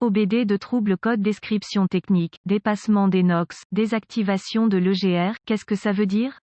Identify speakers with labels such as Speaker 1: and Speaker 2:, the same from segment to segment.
Speaker 1: OBD de trouble code description technique, dépassement des NOx, désactivation de l'EGR, qu'est-ce que ça veut dire?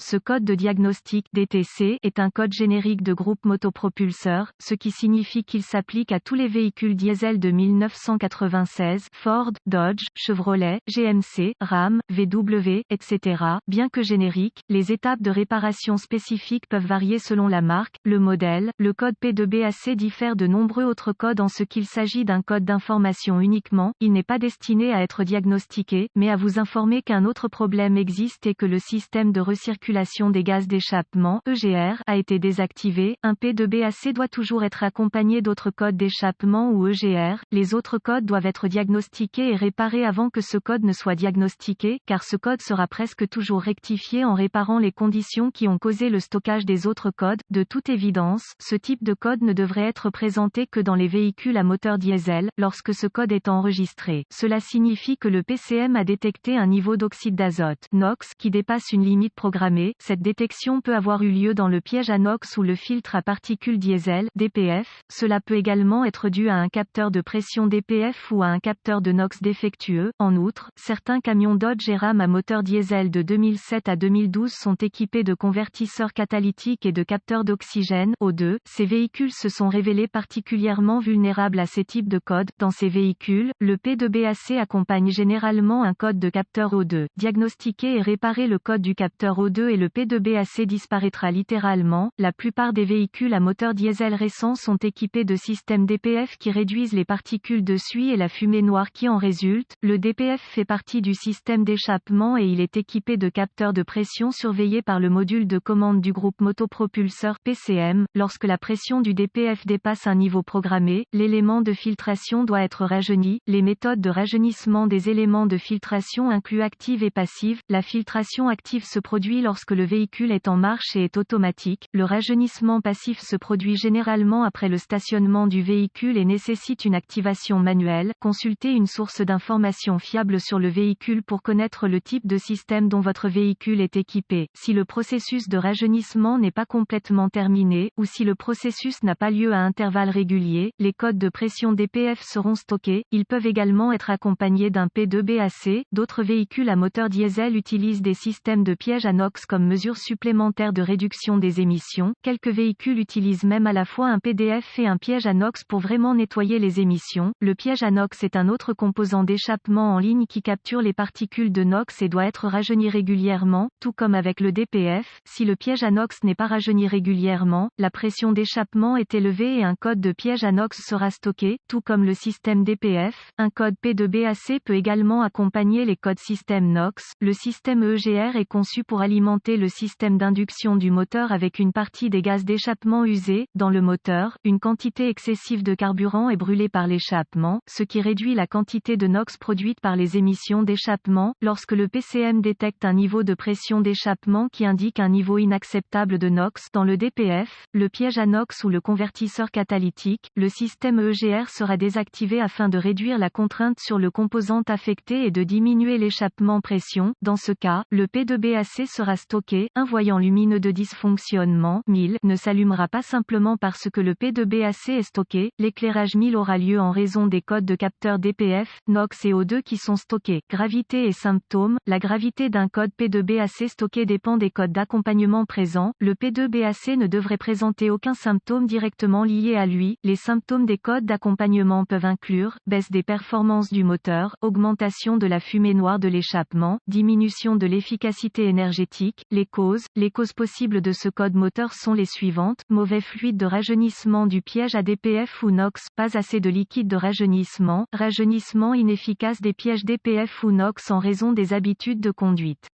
Speaker 1: Ce code de diagnostic DTC est un code générique de groupe motopropulseur, ce qui signifie qu'il s'applique à tous les véhicules diesel de 1996, Ford, Dodge, Chevrolet, GMC, Ram, VW, etc. Bien que générique, les étapes de réparation spécifiques peuvent varier selon la marque, le modèle. Le code P2BAC diffère de nombreux autres codes en ce qu'il s'agit d'un code d'information uniquement. Il n'est pas destiné à être diagnostiqué, mais à vous informer qu'un autre problème existe et que le système de recirculation des gaz d'échappement, EGR, a été désactivé. Un P2BAC doit toujours être accompagné d'autres codes d'échappement ou EGR. Les autres codes doivent être diagnostiqués et réparés avant que ce code ne soit diagnostiqué, car ce code sera presque toujours rectifié en réparant les conditions qui ont causé le stockage des autres codes. De toute évidence, ce type de code ne devrait être présenté que dans les véhicules à moteur diesel, lorsque ce code est enregistré. Cela signifie que le PCM a détecté un niveau d'oxyde d'azote, NOx, qui dépasse une limite programmée. Cette détection peut avoir eu lieu dans le piège à NOx ou le filtre à particules diesel, DPF. Cela peut également être dû à un capteur de pression DPF ou à un capteur de NOx défectueux. En outre, certains camions Dodge et Ram à moteur diesel de 2007 à 2012 sont équipés de convertisseurs catalytiques et de capteurs d'oxygène, O2. Ces véhicules se sont révélés particulièrement vulnérables à ces types de codes. Dans ces véhicules, le P2BAC accompagne généralement un code de capteur O2. Diagnostiquer et réparer le code du capteur O2 et le P2BAC disparaîtra littéralement. La plupart des véhicules à moteur diesel récents sont équipés de systèmes DPF qui réduisent les particules de suie et la fumée noire qui en résulte. Le DPF fait partie du système d'échappement et il est équipé de capteurs de pression surveillés par le module de commande du groupe motopropulseur PCM. Lorsque la pression du DPF dépasse un niveau programmé, l'élément de filtration doit être rajeuni. Les méthodes de rajeunissement des éléments de filtration incluent active et passive. La filtration active se produit lorsque le véhicule est en marche et est automatique. Le rajeunissement passif se produit généralement après le stationnement du véhicule et nécessite une activation manuelle. Consultez une source d'information fiable sur le véhicule pour connaître le type de système dont votre véhicule est équipé. Si le processus de rajeunissement n'est pas complètement terminé, ou si le processus n'a pas lieu à intervalles réguliers, les codes de pression DPF seront stockés. Ils peuvent également être accompagnés d'un P2BAC. D'autres véhicules à moteur diesel utilisent des systèmes de piège à NOx comme mesure supplémentaire de réduction des émissions. Quelques véhicules utilisent même à la fois un PDF et un piège à NOx pour vraiment nettoyer les émissions. Le piège à NOx est un autre composant d'échappement en ligne qui capture les particules de NOx et doit être rajeuni régulièrement, tout comme avec le DPF. Si le piège à NOx n'est pas rajeuni régulièrement, la pression d'échappement est élevée et un code de piège à NOx sera stocké, tout comme le système DPF. Un code P2BAC peut également accompagner les codes système NOx. Le système EGR est conçu pour alimenter le système d'induction du moteur avec une partie des gaz d'échappement usés. Dans le moteur, une quantité excessive de carburant est brûlée par l'échappement, ce qui réduit la quantité de NOx produite par les émissions d'échappement. Lorsque le PCM détecte un niveau de pression d'échappement qui indique un niveau inacceptable de NOx dans le DPF, le piège à NOx ou le convertisseur catalytique, le système EGR sera désactivé afin de réduire la contrainte sur le composant affecté et de diminuer l'échappement pression. Dans ce cas, le P2BAC sera stocké. Un voyant lumineux de dysfonctionnement 1000 ne s'allumera pas simplement parce que le P2BAC est stocké. L'éclairage 1000 aura lieu en raison des codes de capteurs DPF, NOx et O2 qui sont stockés. Gravité et symptômes. La gravité d'un code P2BAC stocké dépend des codes d'accompagnement présents. Le P2BAC ne devrait présenter aucun symptôme directement lié à lui. Les symptômes des codes d'accompagnement peuvent inclure baisse des performances du moteur, augmentation de la fumée noire de l'échappement, diminution de l'efficacité énergétique. Les causes possibles de ce code moteur sont les suivantes: mauvais fluide de rajeunissement du piège à DPF ou NOx, pas assez de liquide de rajeunissement, rajeunissement inefficace des pièges DPF ou NOx en raison des habitudes de conduite.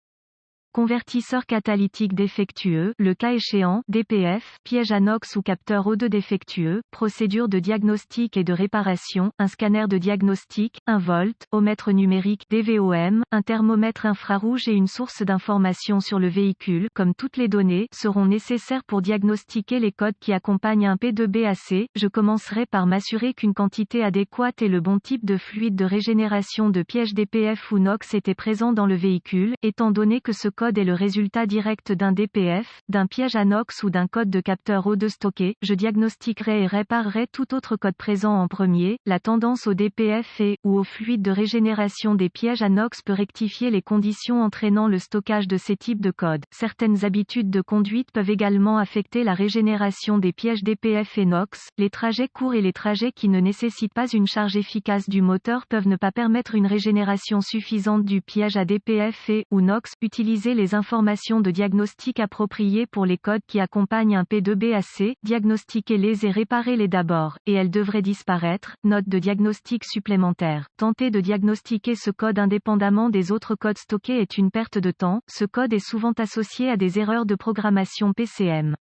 Speaker 1: Convertisseur catalytique défectueux, le cas échéant, DPF, piège à NOx ou capteur O2 défectueux, procédure de diagnostic et de réparation, un scanner de diagnostic, un voltomètre numérique, DVOM, un thermomètre infrarouge et une source d'information sur le véhicule, comme toutes les données, seront nécessaires pour diagnostiquer les codes qui accompagnent un P2BAC. Je commencerai par m'assurer qu'une quantité adéquate et le bon type de fluide de régénération de piège DPF ou NOx était présent dans le véhicule, étant donné que ce code code est le résultat direct d'un DPF, d'un piège à NOx ou d'un code de capteur O2 stocké, je diagnostiquerai et réparerai tout autre code présent en premier. La tendance au DPF et, ou au fluide de régénération des pièges à NOx peut rectifier les conditions entraînant le stockage de ces types de codes. Certaines habitudes de conduite peuvent également affecter la régénération des pièges DPF et NOx. Les trajets courts et les trajets qui ne nécessitent pas une charge efficace du moteur peuvent ne pas permettre une régénération suffisante du piège à DPF et, ou NOx. Utilisez les informations de diagnostic appropriées pour les codes qui accompagnent un P2BAC, diagnostiquez-les et réparez-les d'abord, et elles devraient disparaître. Note de diagnostic supplémentaire. Tenter de diagnostiquer ce code indépendamment des autres codes stockés est une perte de temps. Ce code est souvent associé à des erreurs de programmation PCM.